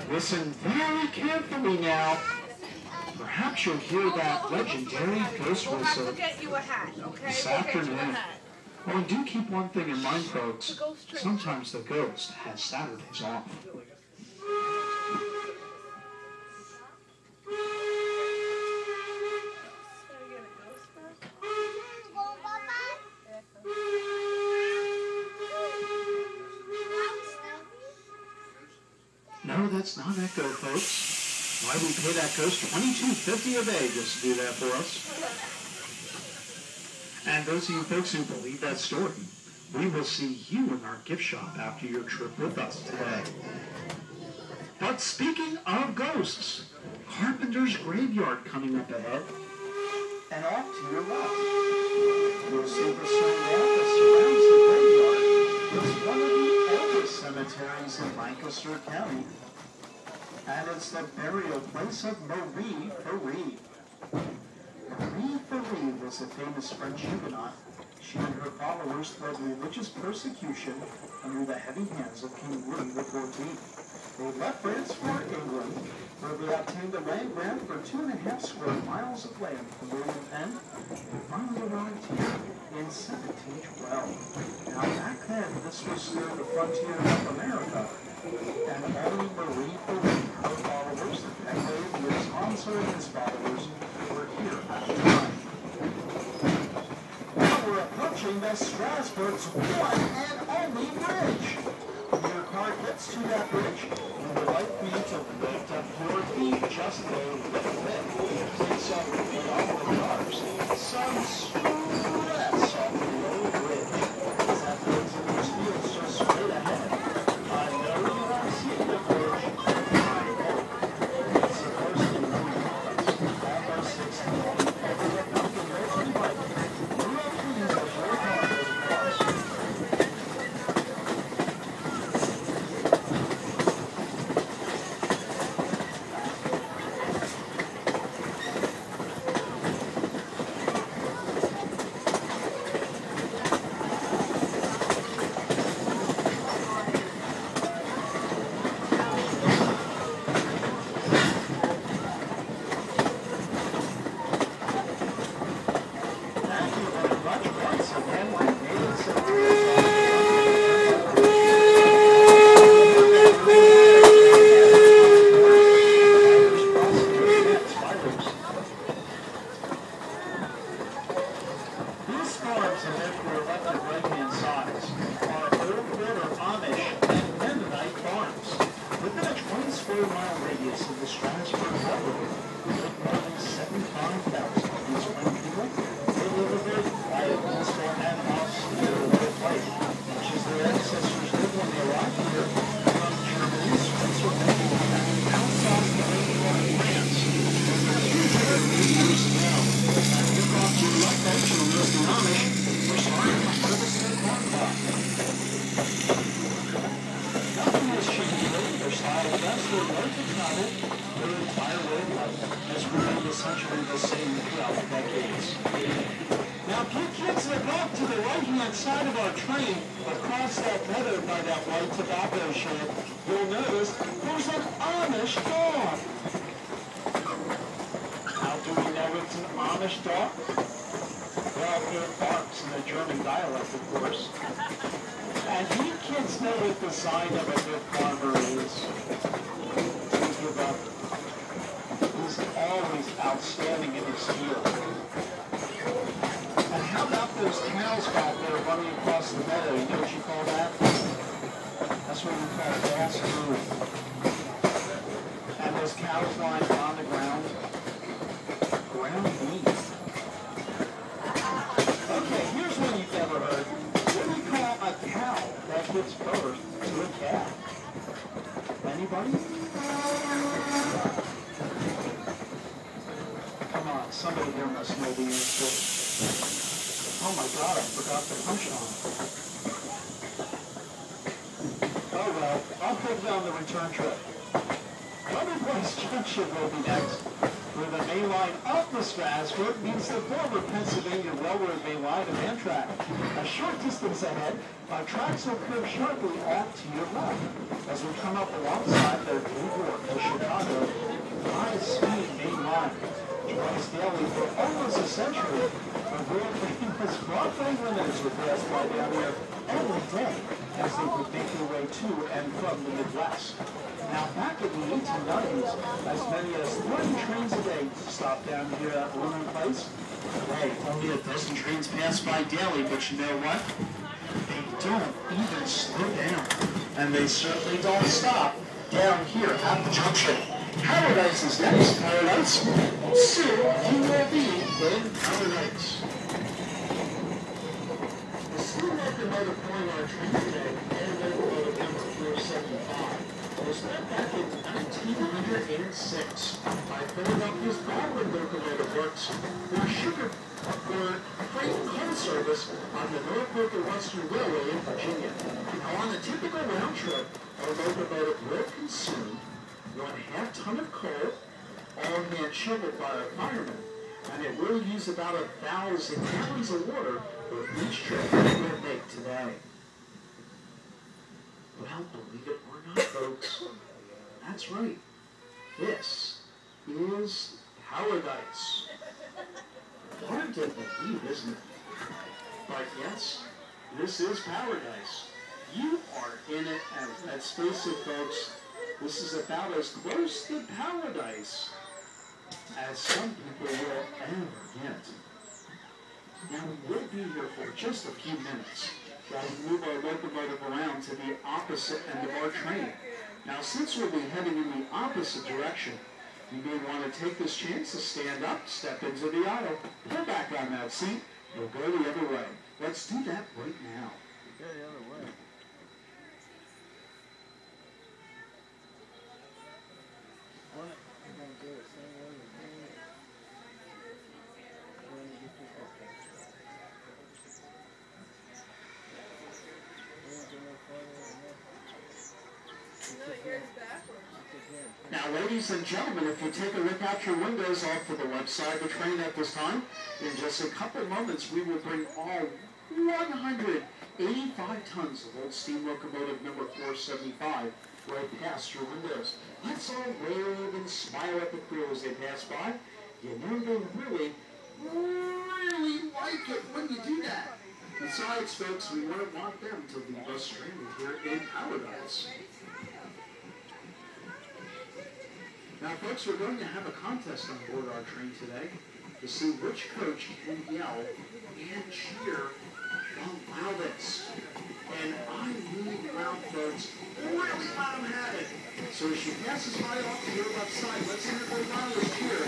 Listen very carefully now. Perhaps you'll hear that legendary ghost whistle this afternoon. Oh, and do keep one thing in mind, folks. Sometimes the ghost has Saturdays off. No, that's not Echo, folks. Why, we pay that ghost $22.50 a day just to do that for us. And those of you folks who believe that story, we will see you in our gift shop after your trip with us today. But speaking of ghosts, Carpenter's Graveyard coming up ahead. And off to your left, you'll see the stone wall that surrounds the graveyard. It's one of the oldest cemeteries in Lancaster County. And it's the burial place of Marie Farid. Marie Farid was a famous French Huguenot. She and her followers fled religious persecution under the heavy hands of King Louis XIV. They left France for England, where they obtained a land grant for 2.5 square miles of land from William Penn, and finally arrived here in 1712. Now back then, this was near the frontier of America, and only Marie Farid, her followers, and William Spencer and his followers were here at the time. Now we're approaching the Strasburg's one and only bridge. When your car gets to that bridge, you would like me to lift up your feet just a little bit. Please with all the cars. Some stress off the low bridge. As that brings in those fields just straight ahead. I know you want to see the bridge. I know. It's the first thing we want. Almost 16. Everyone up in those we like. You are pleased with your car, those cars. Essentially the same throughout the decades. Now, if you kids look off to the right-hand side of our train, across that meadow by that white tobacco shed, you'll notice there's an Amish dog. How do we know it's an Amish dog? Well, it barks in the German dialect, of course. And you kids know what the sign of a good farmer is. Don't give up. He's always outstanding in his field. And how about those cows back there running across the meadow? You know what you call that? That's what we call grass food. And those cows lying on the ground. Ground beef. Okay, here's one you've never heard. What do we call a cow that gives birth to a calf? Anybody? Come on, somebody here must know the answer. Oh my God, I forgot the punchline. Oh well, I'll put it on the return trip. Otherwise Junction will be next, where the main line up the Strasburg means the former Pennsylvania Railroad main line of Amtrak. A short distance ahead, our tracks will curve sharply off to your left as we come up alongside their blue border. time. Join us daily for almost a century. Our world famous Broadway winners will pass by down here every day as they would make their way to and from the Midwest. Now, back in the 1890s, as many as 30 trains a day stopped down here at Lumen Place. Today, only a dozen trains pass by daily, but you know what? They don't even slow down. And they certainly don't stop down here at the junction. Paradise is next. Paradise. Soon you will be in Paradise. The steam locomotive pulling our train today, and locomotive number 475, was built back in 1906 by Philadelphia's Baldwin Locomotive Works for freight and coal service on the Norfolk and Western Railway in Virginia. Now, on a typical round trip, our locomotive will consume 1/2 ton of coal, all hand shoveled by our firemen, and it will use about 1,000 gallons of water for each trip it will make today. Well, believe it or not, folks, that's right. This is Paradise. Hard to believe, isn't it? But yes, this is Paradise. You are in it, and let's face it, folks, this is about as close to paradise as some people will ever get. Now, we will be here for just a few minutes while we move our locomotive around to the opposite end of our train. Now, since we'll be heading in the opposite direction, you may want to take this chance to stand up, step into the aisle, pull back on that seat, and go the other way. Let's do that right now. Go the other way. We're going to do it the same way we're doing it. We're going to get this okay. We're going to go no farther than that. Now, ladies and gentlemen, if you take a look out your windows off to the left side of the train at this time, in just a couple of moments, we will bring all 185 tons of old steam locomotive number 475 right past your windows. Let's all wave and smile at the crew as they pass by. You know they really like it when you do that. Besides, folks, we wouldn't want them to leave us stranded here in Paradise. Now, folks, we're going to have a contest on board our train today to see which coach can yell and cheer the loudest. And I need loud, folks, really loud at it. So as she passes by off to your left side, let's hear the loudest cheer.